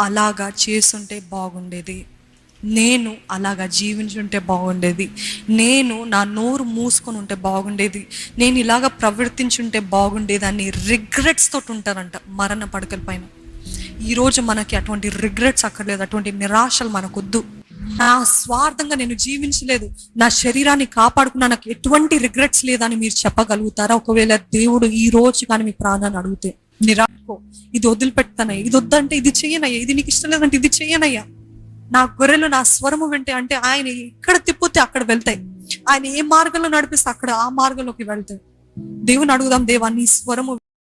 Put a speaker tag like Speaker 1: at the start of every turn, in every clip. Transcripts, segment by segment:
Speaker 1: అలాగా చేసుంటే బాగుండేది, నేను అలాగా జీవించుంటే బాగుండేది, నేను నా నోరు మూసుకొని ఉంటే బాగుండేది, నేను ఇలాగ ప్రవర్తించుంటే బాగుండేది అని రిగ్రెట్స్ తోటి ఉంటారంట మరణ పడకల పైన. ఈరోజు మనకి అటువంటి రిగ్రెట్స్ అక్కర్లేదు, అటువంటి నిరాశలు మనకొద్దు. నా స్వార్థంగా నేను జీవించలేదు, నా శరీరాన్ని కాపాడుకున్నా, నాకు ఎటువంటి రిగ్రెట్స్ లేదని మీరు చెప్పగలుగుతారా? ఒకవేళ దేవుడు ఈ రోజు కానీ మీ ప్రాణాన్ని అడిగితే, నిరాశకో ఇది వదిలిపెడతానయ్యా, ఇది వద్దంటే ఇది చెయ్యనయ్యా, ఇది నీకు ఇష్టం లేదంటే ఇది చెయ్యనయ్యా, నా గొర్రెలు నా స్వరము వింటే అంటే ఆయన ఎక్కడ తిప్పితే అక్కడ వెళ్తాయి, ఆయన ఏ మార్గంలో నడిపిస్తే అక్కడ ఆ మార్గంలోకి వెళ్తాయి. దేవుని అడుగుదాం, దేవా నీ స్వరము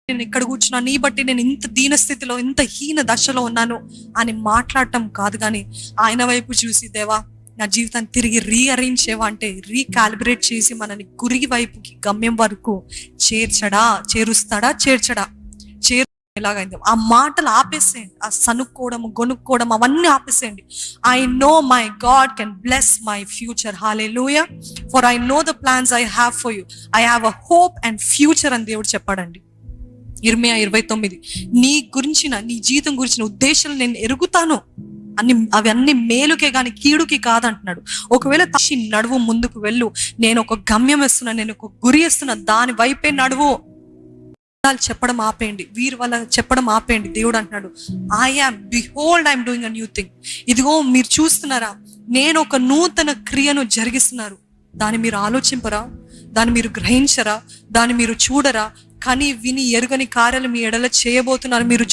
Speaker 1: నేను ఇక్కడ కూర్చున్నా, నీ బట్టి నేను ఇంత దీన స్థితిలో, ఇంత హీన దశలో ఉన్నాను అని మాట్లాడటం కాదు, కానీ ఆయన వైపు చూసి దేవా నా జీవితాన్ని తిరిగి రీఅరేంజ్ చేయవా అంటే రీకాలిబ్రేట్ చేసి మనని గురి వైపుకి గమ్యం వరకు చేరుస్తాడా చేర్చడా ఎలాగైంది ఆ మాటలు ఆపేసేయండి, ఆ సనుక్కోవడం గొనుక్కోవడం అవన్నీ ఆపేసేయండి. I know my God can bless my future, hallelujah. For I know the plans I have for you, I have a hope and future అని దేవుడు చెప్పాడండి. ఇర్మియా 29. నీ గురించిన, నీ జీవితం గురించిన ఉద్దేశాలు నేను ఎరుగుతాను, అవి అన్ని మేలుకే గాని కీడుకి కాదంటున్నాడు. ఒకవేళ నడువు, ముందుకు వెళ్ళు, నేను ఒక గమ్యం ఇస్తున్నా, నేను ఒక గురి ఇస్తున్నా, దాని వైపే నడువు. చెప్పడం ఆపేయండి, వీరి వల్ల చెప్పడం ఆపేయండి. దేవుడు అంటున్నాడు, behold I'm doing a new thing. ఇదిగో మీరు చూస్తున్నారా, నేను ఒక నూతన క్రియను జరిగిస్తున్నారు. దాన్ని మీరు ఆలోచింపరా? దాన్ని మీరు గ్రహించరా? దాన్ని మీరు చూడరా? కానీ విని ఎరుగని కార్యాలు మీ ఎడల చేయబోతున్నారు, మీరు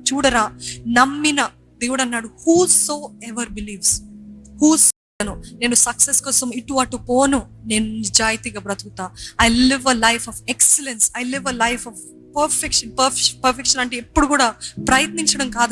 Speaker 1: చూడరా? నమ్మిన దేవుడు అన్నాడు, హూ సో ఎవర్ బిలీవ్స్, నేను సక్సెస్ కోసం ఇటు అటు పోను, నేను నిజాయితీగా బ్రతుకుతా. I live a life of excellence, I live a life of perfection. Perfection అంటే ఎప్పుడు కూడా ప్రయత్నించడం కాదు.